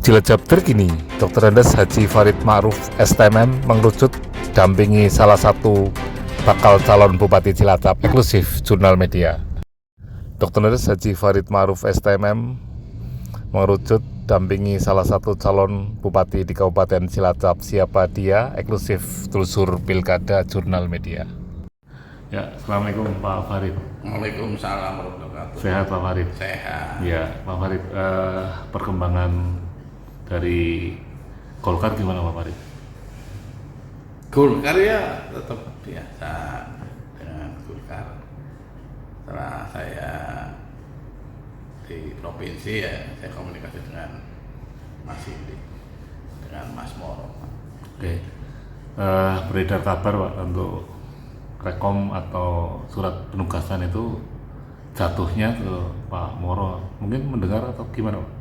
Cilacap terkini, Dr. Andes Haji Farid Ma'ruf STMM mengerucut dampingi salah satu bakal calon Bupati Cilacap, eksklusif Jurnal Media. Dr. Andes Haji Farid Ma'ruf STMM mengerucut dampingi salah satu calon Bupati di Kabupaten Cilacap. Siapa dia? Eksklusif telusur Pilkada Jurnal Media. Ya, Assalamualaikum Pak Farid. Waalaikumsalam warahmatullahi wabarakatuh. Sehat Pak Farid? Sehat. Ya, Pak Farid, perkembangan dari Golkar gimana Pak Farid? Golkar ya tetap biasa dengan Golkar. Setelah saya di provinsi ya saya komunikasi dengan Mas Indi, dengan Mas Moro. Oke, beredar kabar Pak untuk rekom atau surat penugasan itu jatuhnya ke Pak Moro. Mungkin mendengar atau gimana Pak?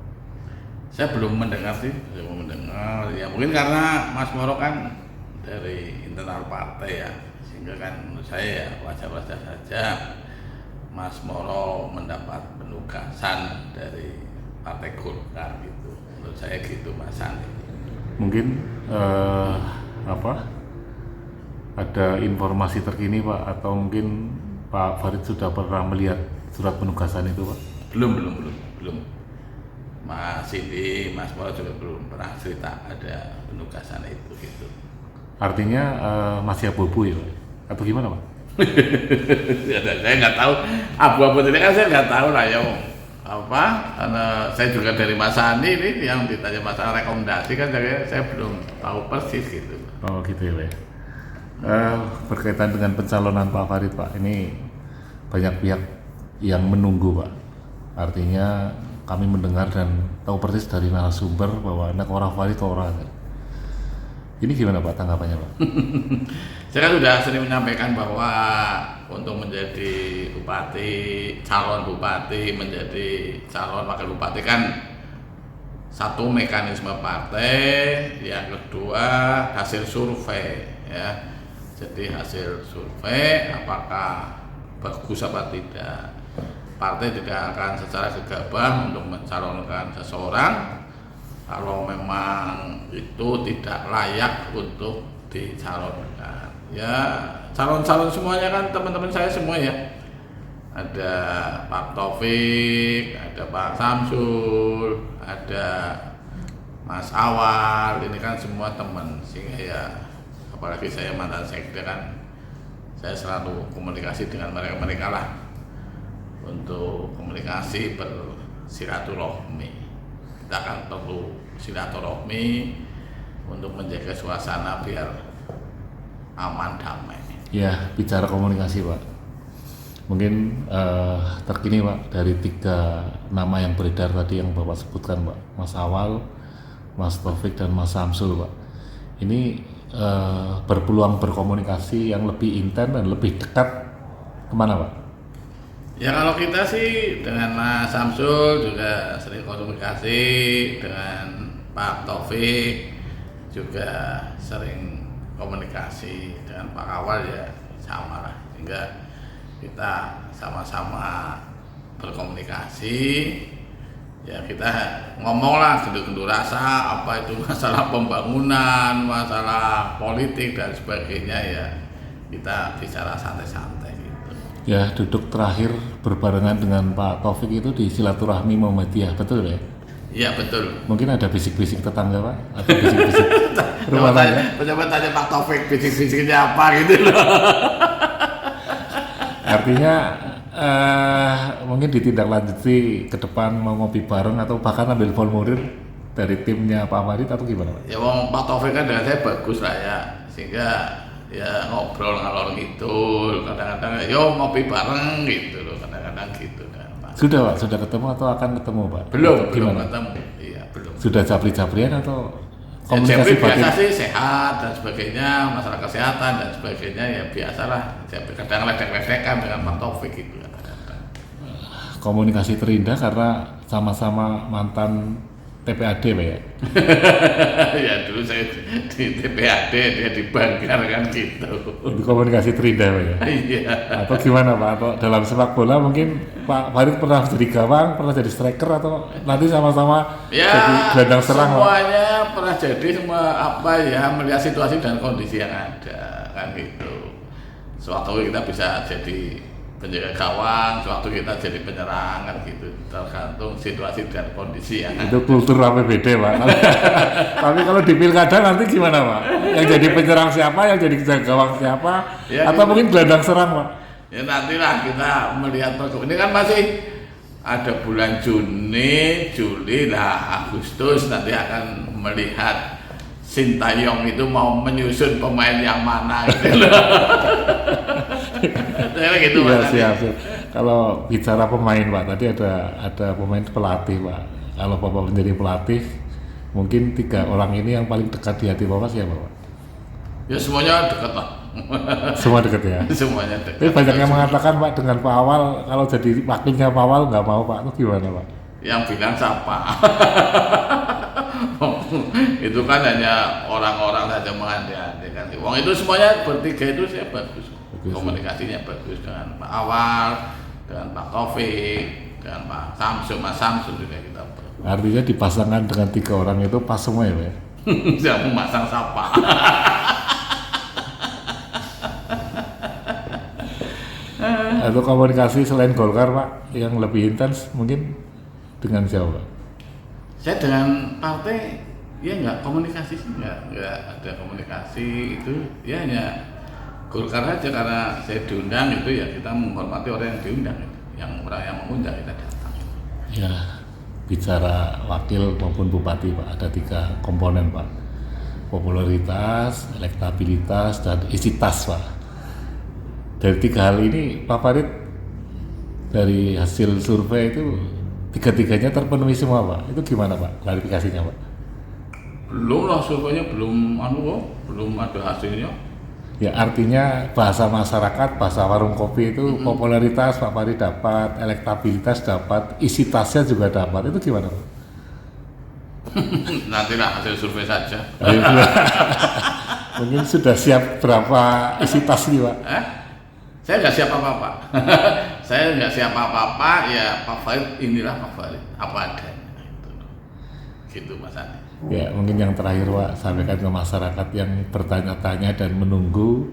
Saya belum mendengar sih, belum mendengar. Ya mungkin karena Mas Moro kan dari internal partai ya, sehingga kan menurut saya ya wajar-wajar saja Mas Moro mendapat penugasan dari Partai Golkar gitu. Menurut saya gitu Mas Andi. Mungkin ada informasi terkini Pak, atau mungkin Pak Farid sudah pernah melihat surat penugasan itu Pak? Belum. Mas Indi, Mas Moro juga belum pernah cerita ada penugasan itu gitu. Artinya masih abu-abu ya Pak? Atau gimana Pak? Ya, saya nggak tahu abu-abu ini kan saya nggak tahu lah ya apa, karena saya juga dari Mas Andi ini yang ditanya masalah rekomendasi kan saya belum tahu persis gitu. Oh gitu ya Pak. Berkaitan dengan pencalonan Pak Farid Pak, ini banyak pihak yang menunggu Pak. Artinya kami mendengar dan tahu persis dari narasumber bahwa anak orang Farid orang. Ini gimana Pak tanggapannya Pak? Saya kan sudah sering menyampaikan bahwa untuk menjadi bupati, calon bupati, menjadi calon wakil bupati kan satu mekanisme partai, yang kedua hasil survei ya. Jadi hasil survei apakah bagus apa tidak. Partai tidak akan secara gegabah untuk mencalonkan seseorang kalau memang itu tidak layak untuk dicalonkan. Ya calon-calon semuanya kan teman-teman saya semua ya. Ada Pak Taufik, ada Pak Samsul, ada Mas Awal, ini kan semua teman, sehingga ya apalagi saya mantan sekda kan, saya selalu komunikasi dengan mereka lah untuk komunikasi bersilaturahmi. Kita akan perlu silaturahmi untuk menjaga suasana biar aman damai. Ya, bicara komunikasi Pak, mungkin terkini Pak dari 3 nama yang beredar tadi yang Bapak sebutkan Pak, Mas Awal, Mas Taufik dan Mas Samsul Pak, ini berpeluang berkomunikasi yang lebih intens dan lebih dekat kemana Pak? Ya kalau kita sih dengan Mas Samsul juga sering komunikasi, dengan Pak Taufik juga sering komunikasi, dengan Pak Awal ya sama lah, sehingga kita sama-sama berkomunikasi. Ya kita ngomong lah gendur-gendur rasa, apa itu masalah pembangunan, masalah politik dan sebagainya ya kita bicara santai-santai gitu. Ya, duduk terakhir berbarengan dengan Pak Taufik itu di silaturahmi Muhammadiyah, betul ya? Iya betul. Mungkin ada bisik-bisik tetangga Pak, atau bisik-bisik rumah tangga? Coba tanya Pak Taufik bisik-bisiknya apa gitu loh. Artinya mungkin ditindaklanjuti ke depan mau ngopi bareng atau bahkan ambil formulir dari timnya Pak Farid atau gimana Pak? Ya Pak Taufik kan dengan saya bagus lah ya, sehingga ya ngobrol ngalor gitu, kadang-kadang yo ngopi bareng gitu loh, kadang-kadang gitu kan Pak. Sudah Pak, sudah ketemu atau akan ketemu Pak? Belum Gimana? ketemu, iya belum. Sudah japri-japrian atau Ya, komunikasi biasa batin? sih sehat dan sebagainya, masalah kesehatan dan sebagainya ya biasalah. Kadang ledek-ledekan dengan Pak Taufik gitu kadang-kadang. Komunikasi terindah karena sama-sama mantan TPAD Pak ya? Ya dulu saya di TPAD, dia di Banggar kan gitu. Itu komunikasi terindah Pak ya? Iya. Atau gimana Pak? Atau dalam sepak bola mungkin Pak Farid pernah jadi gawang, pernah jadi striker, atau nanti sama-sama Ya, jadi gelandang serang Pak? semuanya pernah jadi, semua apa ya, melihat situasi dan kondisi yang ada kan gitu. Sewaktu kita bisa jadi penjaga gawang, sewaktu kita jadi penyerang kan gitu, tergantung situasi dan kondisi yang ada. Itu kultur APBD Pak. Tapi kalau di pilkada nanti gimana Pak? Yang jadi penyerang siapa, yang jadi penjaga gawang siapa, Ya, atau gitu. mungkin gelandang serang Pak? Ya nantilah kita melihat ini kan masih ada bulan Juni, Juli, lah Agustus nanti akan melihat Sintayong itu mau menyusun pemain yang mana gitu loh. Saya gitu Iya Mas. siap. Kalau bicara pemain Pak, tadi ada pemain pelatih Pak. Kalau Bapak menjadi pelatih, mungkin 3 orang ini yang paling dekat di hati Bapak siapa Pak? Ya semuanya dekat lah. Semua dekat ya. Semuanya dekat. Tapi banyak yang mengatakan Pak, dengan Pak Awal, kalau jadi wakilnya Pak Awal nggak mau Pak, itu gimana Pak? Yang bilang siapa? Itu kan hanya orang-orang saja mengandai-andaikan. Wong itu semuanya bertiga itu saya bagus. Komunikasinya bagus dengan Pak Awal, dengan Pak Taufik, dengan Pak Samsul, Mas Samsul juga kita bagus. Artinya dipasangkan dengan 3 orang itu pas semua ya Pak ya? Siapa memasang siapa? Atau komunikasi selain Golkar Pak, yang lebih intens mungkin dengan siapa Pak? Saya dengan partai ya nggak komunikasi sih, nggak ada komunikasi itu, ya hanya Golkar aja karena saya diundang itu, ya kita menghormati orang yang diundang itu, yang orang yang mengundang kita datang. Ya, bicara wakil maupun bupati Pak, ada 3 komponen Pak. Popularitas, elektabilitas, dan isitas Pak. Dari 3 hal ini Pak Farid, dari hasil survei itu 3-tiganya terpenuhi semua Pak. Itu gimana Pak klarifikasinya Pak? Belum lah, surveinya belum belum ada hasilnya. Ya artinya bahasa masyarakat, bahasa warung kopi itu popularitas Pak Farid dapat, elektabilitas dapat, isi tasnya juga dapat. Itu gimana Pak? Nantilah hasil survei saja. Mungkin sudah siap berapa isi tas nih Pak? Saya nggak siap apa-apa. Saya nggak siap apa-apa, ya Pak Farid inilah Pak Farid, apa adanya. Gitu Mas Andi. Ya mungkin yang terakhir Pak, sampaikan ke masyarakat yang bertanya-tanya dan menunggu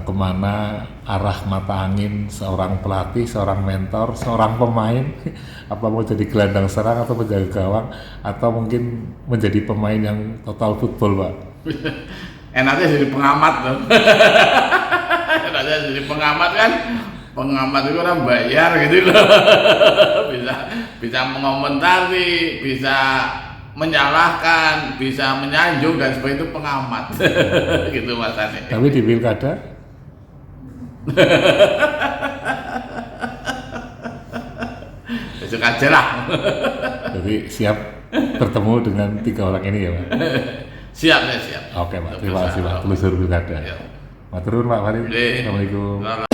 kemana arah mata angin seorang pelatih, seorang mentor, seorang pemain. Apa mau jadi gelandang serang atau penjaga gawang, atau mungkin menjadi pemain yang total football Pak? Enaknya jadi pengamat loh. Enaknya jadi pengamat kan, pengamat itu orang bayar gitu loh. bisa mengomentari, bisa menyalahkan, bisa menyanjung dan sebagainya, itu pengamat. Gitu Mas Andi. Tapi di pilkada Besok aja lah. jadi siap bertemu dengan 3 orang ini ya Pak? Siap, saya siap. Oke Pak, terima kasih Pak, telusur pilkada. Ya. Matur nuwun Pak Farid. Boleh. Assalamualaikum. Selamat.